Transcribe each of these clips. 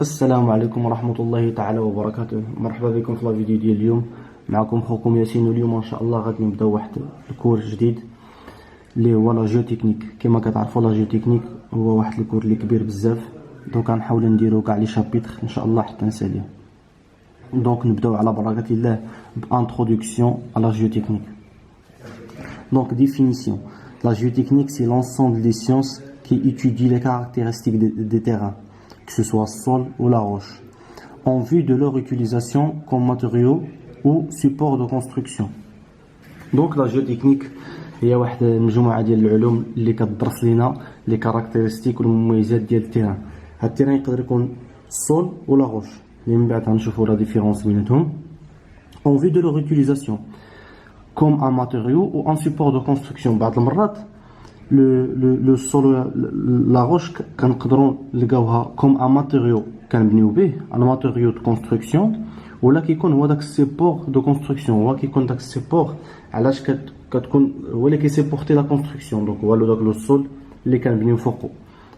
السلام عليكم ورحمة الله تعالى وبركاته. مرحبا بكم في الفيديو ديال اليوم. معكم خوكم ياسين، واليوم ان شاء الله غادي نبداو واحد الكور جديد اللي هو لا جيوتكنيك. كما كتعرفوا لا جيوتكنيك هو واحد الكور اللي كبير بزاف، دونك غنحاولوا نديرو كاع لي شابيتر ان شاء الله حتى نساليه. دونك نبداو على بركة الله بانتروداكسيون à la géotechnique. Donc définition. La géotechnique, c'est l'ensemble des sciences qui étudient les caractéristiques des terrains, que ce soit sol ou la roche, en vue de leur utilisation comme matériaux ou support de construction. Donc la géotechnique هي واحد المجموعة ديال العلوم اللي كتدرس لنا لي كاركتيرستيك والمميزات ديال التيران. هاد التيران يقدر يكون السول ولا روش، اللي من بعد غنشوفوا لا ديفيرونس بيناتهم. En vue de leur utilisation comme un matériau ou un support de construction. بعض المرات le sol, la roche كنقدروا نلقاوها comme un matériau كنبنيو به، un matériau de construction، ولا كيكون هو داك السيبور دو كونستركسيون، هو كيكون داك السيبور علاش كتكون هو اللي كيسيبورتي لا كونستركسيون. دونك هو داك لو سول اللي كنبنيو فوقو.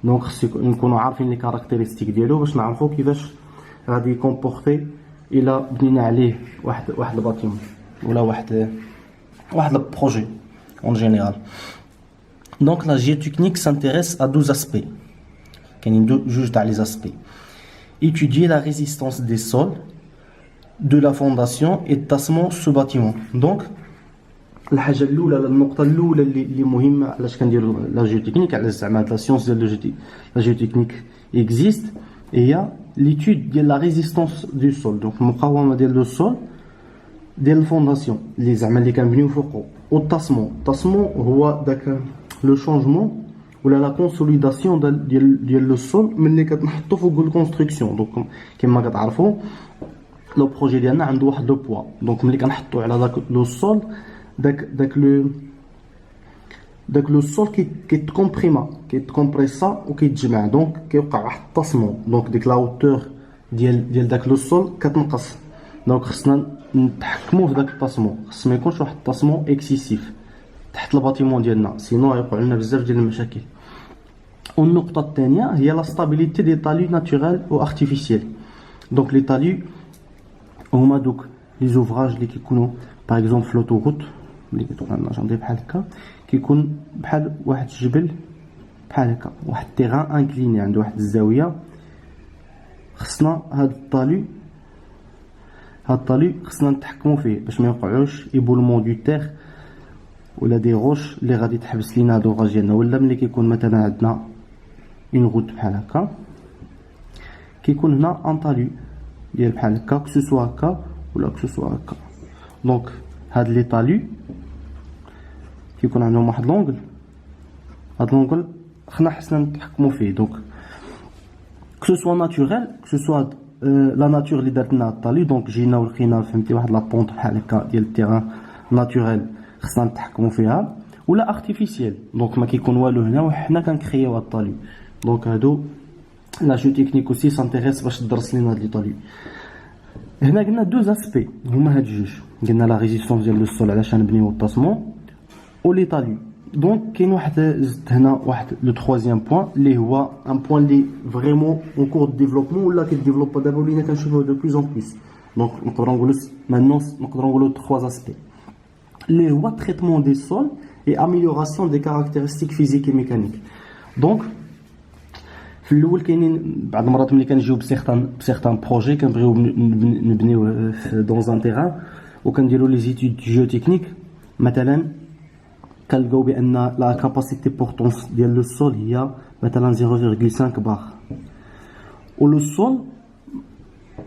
دونك خص نكونوا عارفين لي كاركتيرستيك ديالو باش نعرفوا كيفاش غادي يكونبورتي الى بنينا عليه واحد الباتيمون ولا واحد البروجي en général. Donc la géotechnique s'intéresse à 12 aspects. كاينين جوج تاع les aspects. Étudier la résistance des sols, de la fondation et de tassement sous bâtiment. Donc الحاجه الاولى، النقطه الاولى اللي مهمه علاش كنديروا لا جيوتكنيك، على زعما لا سيونس ديال لا جيوتكنيك اكزيست، هي ليتود ديال لا ريزيستانس دو سول. دونك المقاومه ديال لو سول ديال الفونداسيون اللي زعما اللي كنبنيو فوقو، و الطاسمون هو داك لو شونجمون ولا لا كونسوليداسيون ديال لو سول ملي كتنحطو فوق الكونستركسيون. دونك كما كتعرفوا لو بروجي ديالنا عنده واحد لو بوا، دونك ملي كنحطو على داك لو سول داك لو سول كيتكومبريسا وكيتجمع، دونك كيوقع واحد الطاسمون. دونك ديك لا هوتور ديال داك لو سول كتنقص. دونك خصنا نتحكموا في داك الطاسمون، خص ما يكونش واحد الطاسمون اكسيسيف تحت الباتيمون ديالنا، سينو يوقع لنا بزاف ديال المشاكل. والنقطه الثانيه هي لا ستابيليتي دي طالي ناتورال و ارتيفيسيال. دونك لي طالي هما دوك لي زوفراج اللي كيكونوا باغ اكزومبل في لوطوغوت اللي كتوقع لنا جاندي بحال هكا، كيكون بحال واحد الجبل بحال هكا، واحد التيران انكليني عنده واحد الزاويه. خصنا هاد الطالي خصنا نتحكموا فيه باش ما يوقعوش ايبولمون دو تيغ ولا دي روش اللي غادي تحبس لينا هاد الوراج ديالنا. ولا ملي كيكون مثلا عندنا اون غوت بحال هكا، كيكون هنا ان طالي ديال بحال هكا، كو سوا هكا ولا كو سوا هكا. دونك هاد لي طالي كيكون عندهم واحد لونغل، هاد لونغل خصنا نتحكموا فيه. دونك كو سوا ناتوريل، كو سوا لا ناتور اللي دارت لنا الطالي، دونك جينا ولقينا فهمتي واحد لا بونط بحال هكا ديال التيران ناتوريل خصنا نتحكموا فيها، ولا ارتيفيسيال دونك ما كيكون والو هنا وحنا كنكرييو هاد الطالي. دونك هادو لا جيوتكنيك اوسي سانتيريس باش تدرس لنا هاد لي طالي. هنا قلنا دوز اسبي هما هاد جوج، قلنا لا ريزيستونس ديال لو سول علاش نبنيو الطاسمون و لي طالي. دونك كاين واحد زدت هنا واحد لو ترويزيام بوين اللي هو ان بوين اللي فريمون اون كور دو ديفلوبمون ولا كيديفلوبا دابا ولينا كنشوفوه دو بلوس اون بلوس. دونك نقدروا نقولوا مانون نقدروا نقولوا تخوا اسبي اللي هو تريتمون دي سول اي اميليوراسيون دي كاركتيرستيك فيزيك اي ميكانيك. دونك في الاول كاينين بعض المرات ملي كنجيو بسيغتان بروجي كنبغيو نبنيو دون ان تيران وكنديروا لي زيتود جيوتكنيك، مثلا كنلقاو بان لا كاباسيتي بورتونس ديال لو سول هي مثلا 0.5 بار، و لو سول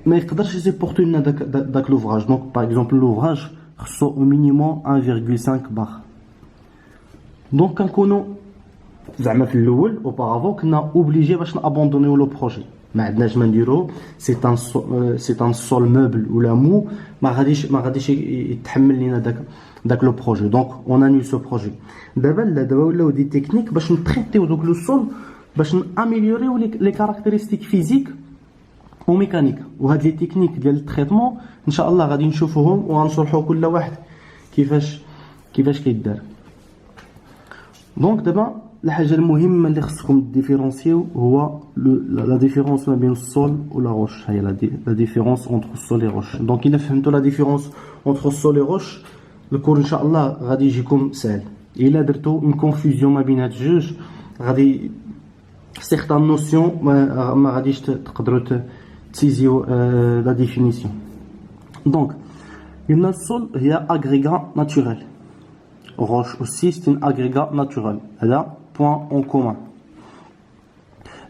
ما يقدرش يسيبورتي لنا داك لوفراج. دونك باغ اكزومبل لوفراج خصو او مينيموم 1.5 بار. دونك كنكونوا زعما في الاول اوبارافون كنا اوبليجي باش نابوندونيو لو بروجي، ما عندناش ما نديرو سي ان سول موبل ولا مو، ما غاديش يتحمل لينا داك لو بروجي. دونك اون انيل سو بروجي. دابا ولاو دي تكنيك باش نتريتيو دوك لو سول باش ناميليوريو لي كاركتيرستيك فيزيك وميكانيك. وهاد لي تكنيك ديال التريتمون ان شاء الله غادي نشوفوهم وغنشرحوا كل واحد كيفاش كيدار. دونك دابا الحاجه المهمه اللي خصكم ديفيرونسيو هو لا ديفيرونس ما بين السول ولا روش. هي لا ديفيرونس اونتر السول اي روش. دونك الا فهمتوا لا ديفيرونس اونتر السول اي روش الكور ان شاء الله غادي يجيكم سهل. الا درتو اون كونفوزيون ما بين هاد الجوج غادي سيغتان نوسيون ما غاديش تقدروا تسيزيو لا ديفينيسيون. دونك قلنا السول هي اغريغا ناتوريل. Roche aussi, c'est un agrégat naturel. Là, point en commun.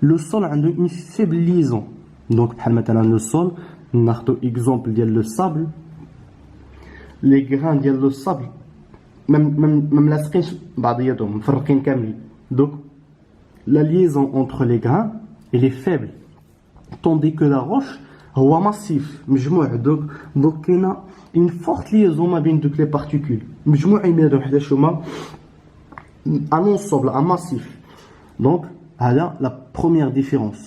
Le sol a une faible liaison. Donc, le sol, on a un exemple le sable. Les grains de sable, même la skin, donc, la liaison entre les grains, elle est faible. Tandis que la roche, est massif. Donc, il y a une forte liaison avec toutes les particules. Un ensemble, un massif. Donc, voilà la première différence.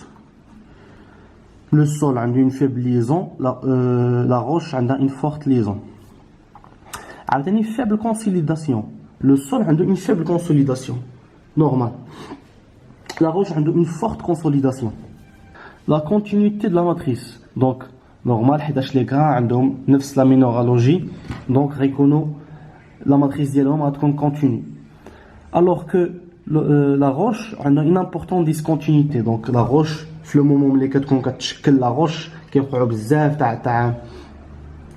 Le sol a une faible liaison, la roche a une forte liaison. A une faible consolidation. Le sol a une faible consolidation. Normal. La roche a une forte consolidation. La continuité de la matrice. Donc, normal, les grains ont la minéralogie. Donc, reconnaît la matrice ديالهم غتكون continue. Alors que la roche a une importante discontinuité. Donc la roche في le moment اللي كتكون كتشكل la roche كيوقعوا بزاف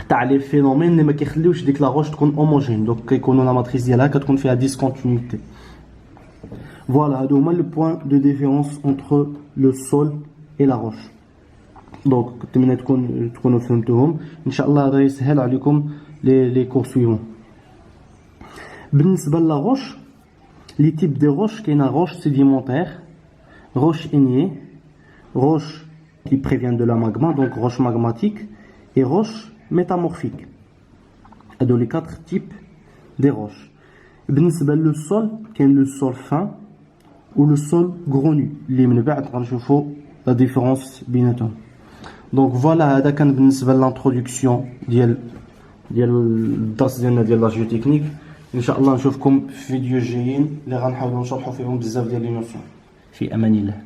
تاع لي فينومين اللي ما كيخليوش ديك لا روش تكون homogène. Donc كيكونوا la matrice ديالها كتكون فيها discontinuité. Voilà, هادو هما le point de différence entre le sol et la roche. Donc كنتمنى تكونوا فهمتوهم. ان شاء الله غادي يسهل عليكم les cours suivants. بالنسبة لا roche, les types de roches, il y a une roche sédimentaire, roche ignée, roche qui prévient de la magma, donc roche magmatique, et roche métamorphique. Il y a les 4 types de roches. بالنسبة le sol, il y a le sol fin ou le sol grenu. اللي من بعد غنشوفوا la différence بيناتهم. Donc voilà, هذا كان بالنسبة l'introduction ديال الدرس ديالنا ديال لا جيوتكنيك. ان شاء الله نشوفكم في فيديو جايين اللي غنحاولوا نشرحوا فيهم بزاف ديال لي نوسيون. في امان الله.